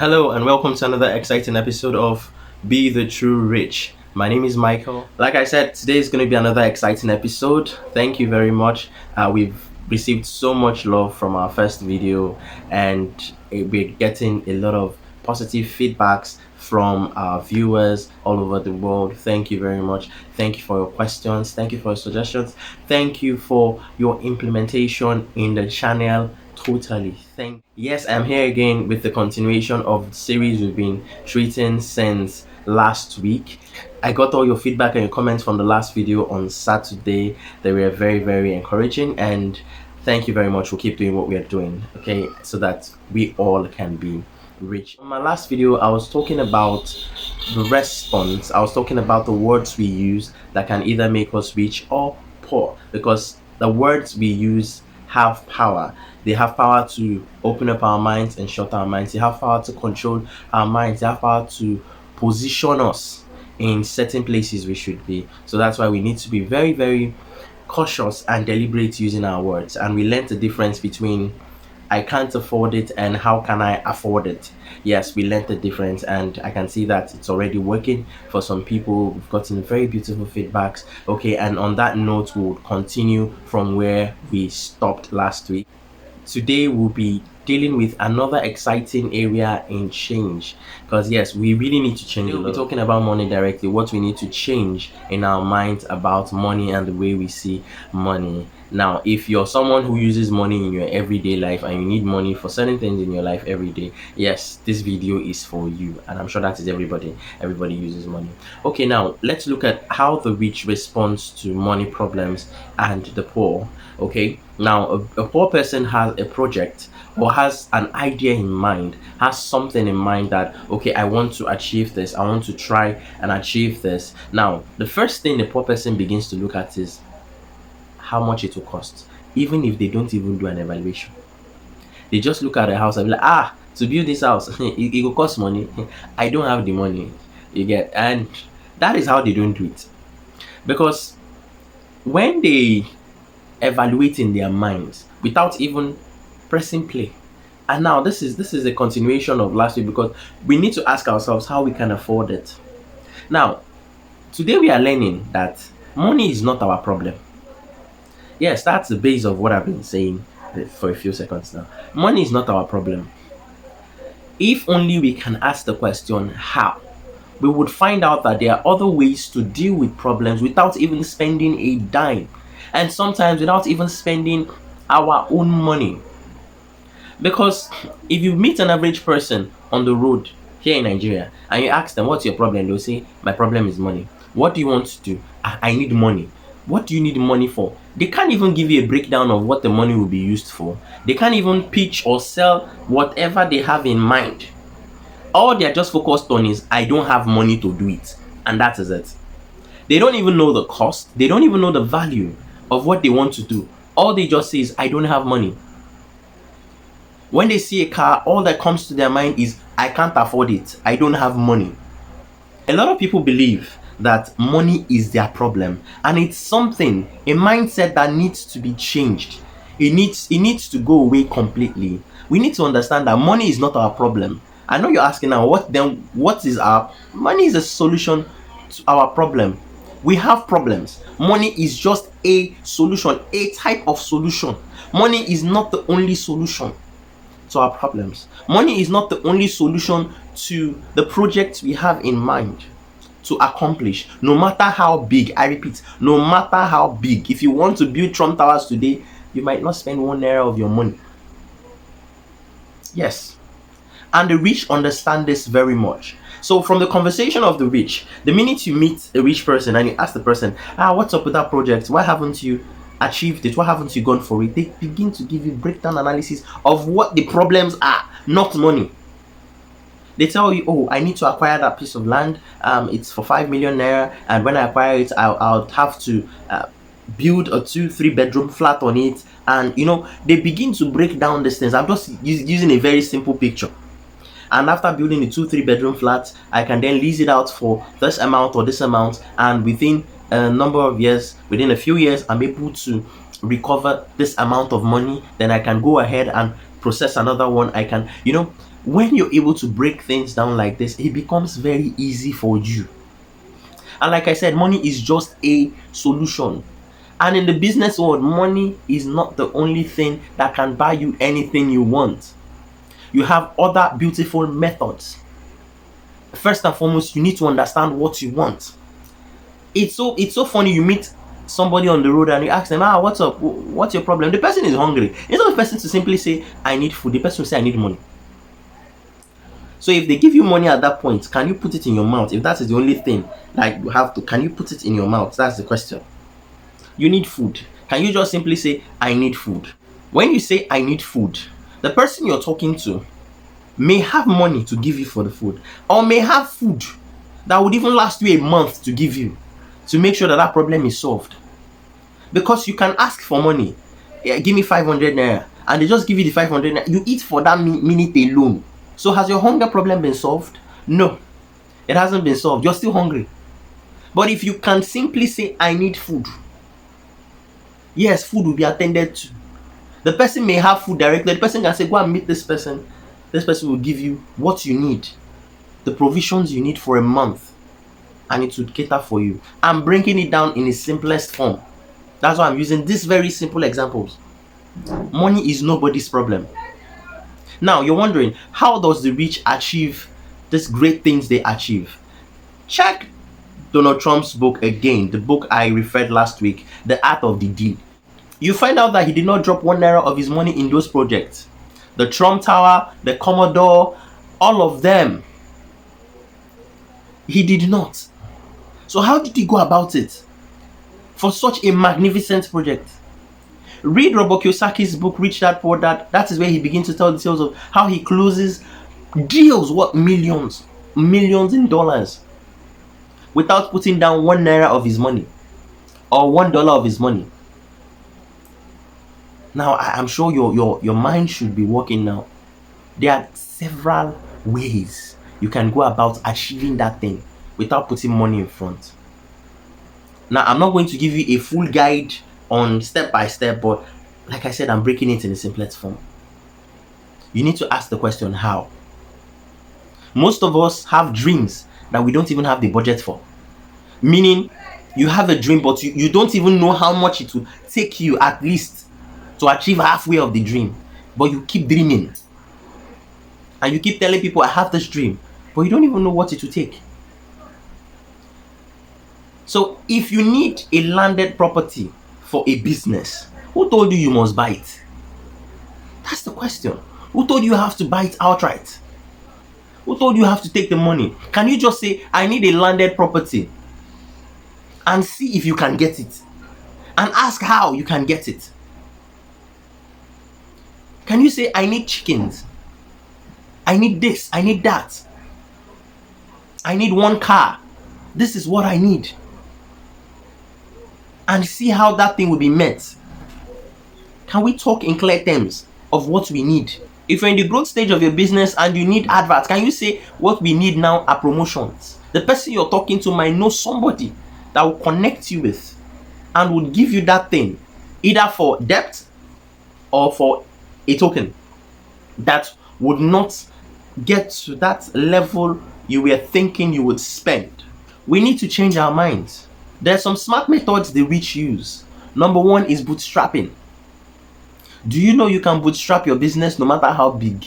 Hello and welcome to another exciting episode of Be the True Rich. My name is Michael. Like I said, today is going to be another exciting episode. Thank you very much. We've received so much love from our first video, and we're getting a lot of positive feedbacks from our viewers all over the world. Thank you very much. Thank you for your questions. Thank you for your suggestions. Thank you for your implementation in the channel. Totally. Yes, I'm here again with the continuation of the series we've been treating since last week. I got all your feedback and your comments from the last video on Saturday. They were very encouraging, and thank you very much. We'll keep doing what we are doing, okay, so that we all can be rich. In my last video, I was talking about the response. I was talking about the words we use that can either make us rich or poor, because the words we use have power. They have power to open up our minds and shut our minds. They have power to control our minds. They have power to position us in certain places we should be. So that's why we need to be very cautious and deliberate using our words. And we learned the difference between I can't afford it and how can I afford it. Yes, we learned the difference, and I can see that it's already working for some people. We've gotten very beautiful feedbacks. Okay, and on that note, we'll continue from where we stopped last week. Today we'll be dealing with another exciting area in change, because yes, we really need to change. We'll be talking about money directly, what we need to change in our minds about money and the way we see money. Now, if you're someone who uses money in your everyday life and you need money for certain things in your life every day, yes, this video is for you, and I'm sure that is everybody uses money. Okay, now let's look at how the rich responds to money problems and the poor. Okay, now a poor person has a project or has an idea in mind, has something in mind that, okay, I want to achieve this, I want to try and achieve this. Now, the first thing the poor person begins to look at is how much it will cost, even if they don't even do an evaluation. They just look at the house and be like, to build this house, it will cost money. I don't have the money, you get. And that is how they don't do it, because when they evaluate in their minds without even pressing play. And now this is a continuation of last week, because we need to ask ourselves how we can afford it. Now, today we are learning that money is not our problem. Yes, that's the base of what I've been saying for a few seconds now. Money is not our problem. If only we can ask the question how, we would find out that there are other ways to deal with problems without even spending a dime, and sometimes without even spending our own money. Because if you meet an average person on the road here in Nigeria and you ask them, what's your problem? They'll say, my problem is money. What do you want to do? I need money. What do you need money for? They can't even give you a breakdown of what the money will be used for. They can't even pitch or sell whatever they have in mind. All they're just focused on is, I don't have money to do it. And that is it. They don't even know the cost. They don't even know the value of what they want to do. All they just say is, I don't have money. When they see a car, all that comes to their mind is, I can't afford it. I don't have money. A lot of people believe that money is their problem, and it's something, a mindset that needs to be changed. It needs to go away completely. We need to understand that money is not our problem. I know you're asking now, what is our money? Is a solution to our problem. We have problems. Money is just a solution, a type of solution. Money is not the only solution to our problems. Money is not the only solution to the projects we have in mind to accomplish, no matter how big. I repeat, no matter how big. If you want to build Trump Towers today, you might not spend 1 naira of your money. Yes, and the rich understand this very much. So from the conversation of the rich, the minute you meet a rich person and you ask the person, what's up with that project? Why haven't you achieved it? Why haven't you gone for it? They begin to give you breakdown analysis of what the problems are, not money. They tell you, I need to acquire that piece of land. It's for 5 million naira, and when I acquire it, I'll have to build a 2-3 bedroom flat on it. And they begin to break down these things. I'm just using a very simple picture. And after building a 2-3 bedroom flat, I can then lease it out for this amount or this amount, and within a number of years, within a few years, I'm able to recover this amount of money. Then I can go ahead and process another one. I can, when you're able to break things down like this, it becomes very easy for you. And like I said, money is just a solution. And in the business world, money is not the only thing that can buy you anything you want. You have other beautiful methods. First and foremost, you need to understand what you want. It's so funny. You meet somebody on the road and you ask them, what's up? What's your problem? The person is hungry. Instead of the person to simply say, I need food, the person will say, I need money. So if they give you money at that point, can you put it in your mouth? If that is the only thing, like you have to, can you put it in your mouth? That's the question. You need food. Can you just simply say, I need food? When you say, I need food, the person you're talking to may have money to give you for the food, or may have food that would even last you a month to give you, to make sure that that problem is solved. Because you can ask for money. Give me 500 naira, and they just give you the 500 naira. You eat for that minute alone. So has your hunger problem been solved? No, it hasn't been solved. You're still hungry. But if you can simply say, I need food, yes, food will be attended to. The person may have food directly. The person can say, go and meet this person. This person will give you what you need, the provisions you need for a month, and it would cater for you. I'm breaking it down in its simplest form. That's why I'm using these very simple examples. Money is nobody's problem. Now, you're wondering, how does the rich achieve these great things they achieve? Check Donald Trump's book again, the book I referred last week, The Art of the Deal. You find out that he did not drop 1 naira of his money in those projects. The Trump Tower, the Commodore, all of them. He did not. So how did he go about it for such a magnificent project? Read Robert Kiyosaki's book, Rich Dad Poor Dad. That is where he begins to tell the tales of how he closes deals worth millions in dollars without putting down 1 naira of his money or $1 of his money. Now, I'm sure your mind should be working now. There are several ways you can go about achieving that thing without putting money in front. Now, I'm not going to give you a full guide on step by step, but like I said, I'm breaking it in the simplest form. You need to ask the question, how? Most of us have dreams that we don't even have the budget for. Meaning, you have a dream, but you don't even know how much it will take you at least to achieve halfway of the dream. But you keep dreaming. And you keep telling people, I have this dream, but you don't even know what it will take. So if you need a landed property for a business, who told you you must buy it? That's the question. Who told you have to buy it outright? Who told you have to take the money? Can you just say, I need a landed property, and see if you can get it, and ask how you can get it? Can you say, I need chickens, I need this, I need that, I need 1 car, this is what I need, and see how that thing will be met? Can we talk in clear terms of what we need? If you're in the growth stage of your business and you need adverts, can you say, what we need now are promotions? The person you're talking to might know somebody that will connect you with and will give you that thing, either for debt or for a token that would not get to that level you were thinking you would spend. We need to change our minds. There are some smart methods the rich use. Number 1 is bootstrapping. Do you know you can bootstrap your business no matter how big?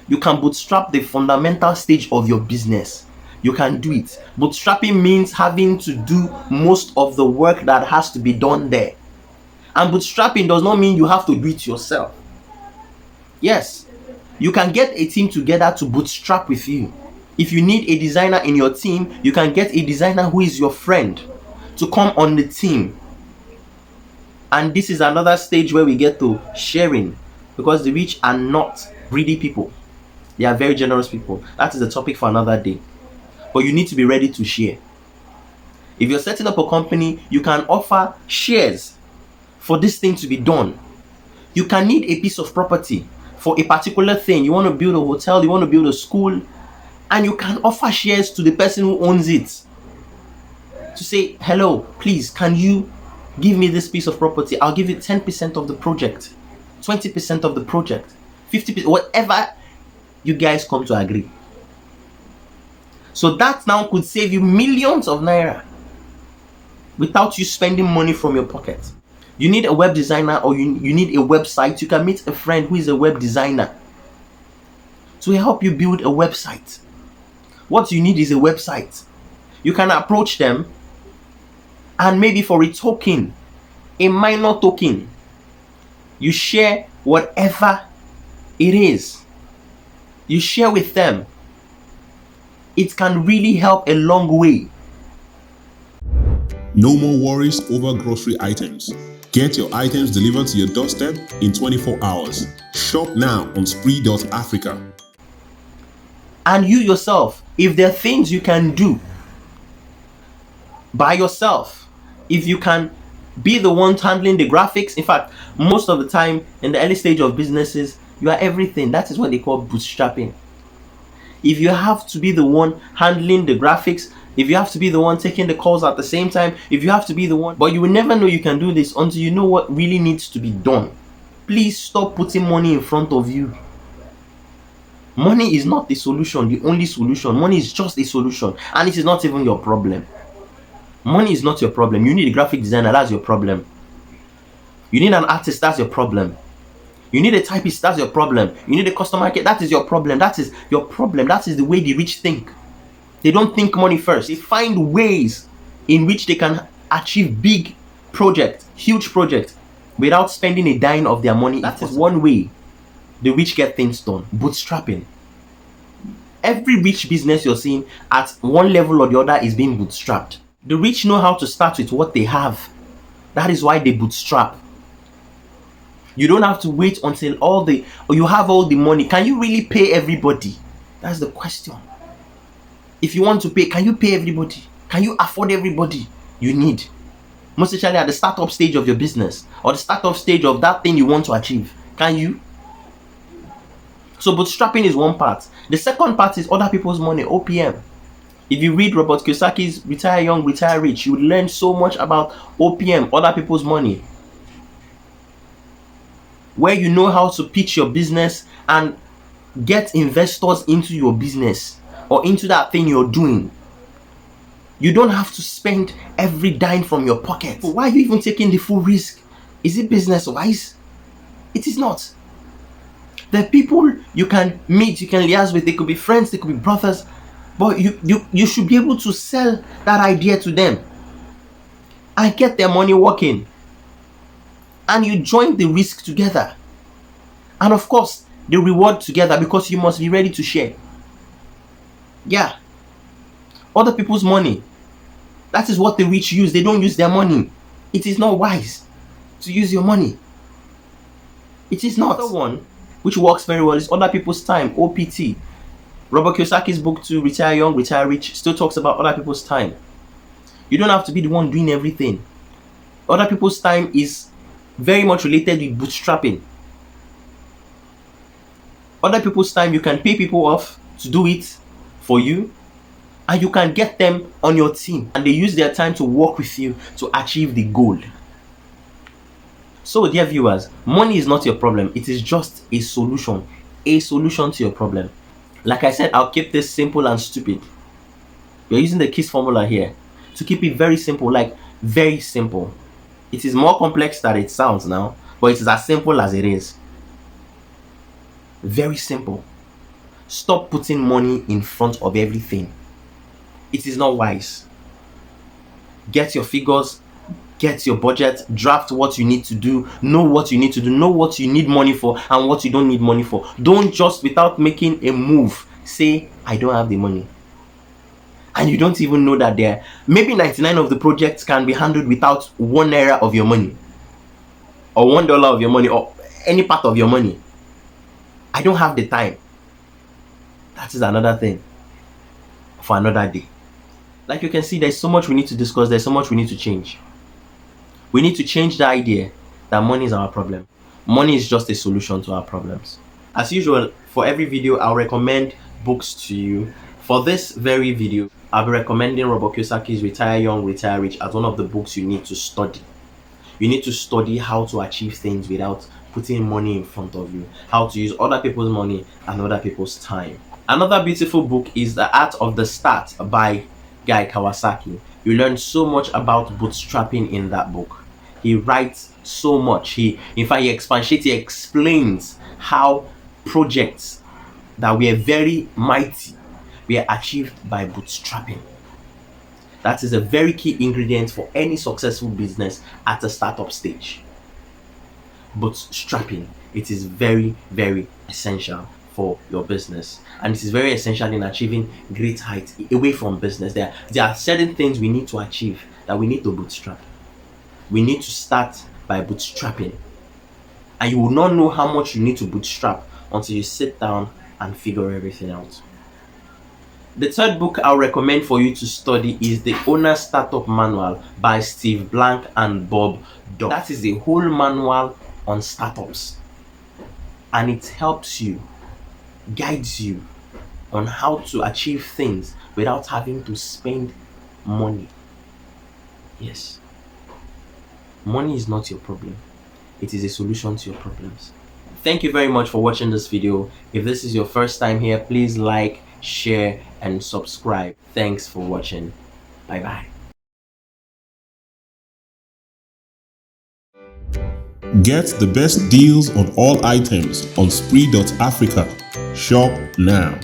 You can bootstrap the fundamental stage of your business. You can do it. Bootstrapping means having to do most of the work that has to be done there. And bootstrapping does not mean you have to do it yourself. Yes, you can get a team together to bootstrap with you. If you need a designer in your team, you can get a designer who is your friend to come on the team. And this is another stage where we get to sharing, because the rich are not greedy people. They are very generous people. That is the topic for another day. But you need to be ready to share. If you're setting up a company, you can offer shares for this thing to be done. You can need a piece of property for a particular thing. You want to build a hotel, you want to build a school, and you can offer shares to the person who owns it. To say, hello, please, can you give me this piece of property? I'll give you 10% of the project. 20% of the project, 50%, whatever you guys come to agree. So that now could save you millions of naira without you spending money from your pocket. You need a web designer, or you need a website. You can meet a friend who is a web designer to help you build a website. What you need is a website. You can approach them, and maybe for a token, a minor token, you share whatever it is. You share with them. It can really help a long way. No more worries over grocery items. Get your items delivered to your doorstep in 24 hours. Shop now on spree.africa. And you yourself, if there are things you can do by yourself, if you can be the one handling the graphics. In fact, most of the time in the early stage of businesses, you are everything. That is what they call bootstrapping. If you have to be the one handling the graphics, if you have to be the one taking the calls at the same time, if you have to be the one, but you will never know you can do this until you know what really needs to be done. Please stop putting money in front of you. Money is not the solution, the only solution. Money is just a solution, and it is not even your problem. Money is not your problem. You need a graphic designer, that's your problem. You need an artist, that's your problem. You need a typist, that's your problem. You need a customer care, that is your problem. That is your problem. That is the way the rich think. They don't think money first. They find ways in which they can achieve big projects, huge projects, without spending a dime of their money. That is one way the rich get things done. Bootstrapping. Every rich business you're seeing at one level or the other is being bootstrapped. The rich know how to start with what they have. That is why they bootstrap. You don't have to wait until you have all the money. Can you really pay everybody? That's the question. If you want to pay, can you pay everybody? Can you afford everybody you need? Most especially at the startup stage of your business, or the startup stage of that thing you want to achieve. Can you? So bootstrapping is one part. The second part is other people's money, OPM. If you read Robert Kiyosaki's Retire Young, Retire Rich, you will learn so much about OPM, other people's money. Where you know how to pitch your business and get investors into your business or into that thing you're doing. You don't have to spend every dime from your pocket. Why are you even taking the full risk? Is it business wise? It is not. The people you can meet, you can liaise with, they could be friends, they could be brothers, but you should be able to sell that idea to them and get their money working. And you join the risk together. And of course, the reward together, because you must be ready to share. Yeah. Other people's money. That is what the rich use. They don't use their money. It is not wise to use your money. It is not. Another one which works very well is other people's time, OPT. Robert Kiyosaki's book to Retire Young, Retire Rich still talks about other people's time. You don't have to be the one doing everything. Other people's time is very much related with bootstrapping. Other people's time, you can pay people off to do it for you, and you can get them on your team, and they use their time to work with you to achieve the goal. So dear viewers, money is not your problem. It is just a solution to your problem. Like I said, I'll keep this simple and stupid. We're using the KISS formula here to keep it very simple, like very simple. It is more complex than it sounds now, but it is as simple as it is. Very simple. Stop putting money in front of everything. It is not wise. Get your figures, get your budget, draft what you need to do, know what you need to do, know what you need money for and what you don't need money for. Don't just, without making a move, say, I don't have the money. And you don't even know that there, maybe 99 of the projects can be handled without 1 naira of your money, or $1 of your money, or any part of your money. I don't have the time. That is another thing for another day. Like you can see, there's so much we need to discuss. There's so much we need to change. We need to change the idea that money is our problem. Money is just a solution to our problems. As usual, for every video, I'll recommend books to you. For this very video, I'll be recommending Robert Kiyosaki's Retire Young, Retire Rich as one of the books you need to study. You need to study how to achieve things without putting money in front of you, how to use other people's money and other people's time. Another beautiful book is The Art of the Start by Guy Kawasaki. You learn so much about bootstrapping in that book. He writes so much. In fact, he expatiates, he explains how projects that were very mighty were achieved by bootstrapping. That is a very key ingredient for any successful business at the startup stage. Bootstrapping, it is very, very essential for your business, and it is very essential in achieving great heights away from business. There are certain things we need to achieve that we need to bootstrap. We need to start by bootstrapping, and you will not know how much you need to bootstrap until you sit down and figure everything out. The third book I'll recommend for you to study is The Owner Startup Manual by Steve Blank and Bob Duck. That is a whole manual on startups, and it helps you, guides you on how to achieve things without having to spend money. Yes, money is not your problem. It is a solution to your problems. Thank you very much for watching this video. If this is your first time here, please like, share, and subscribe. Thanks for watching. Bye bye. Get the best deals on all items on Spree.Africa. Shop now.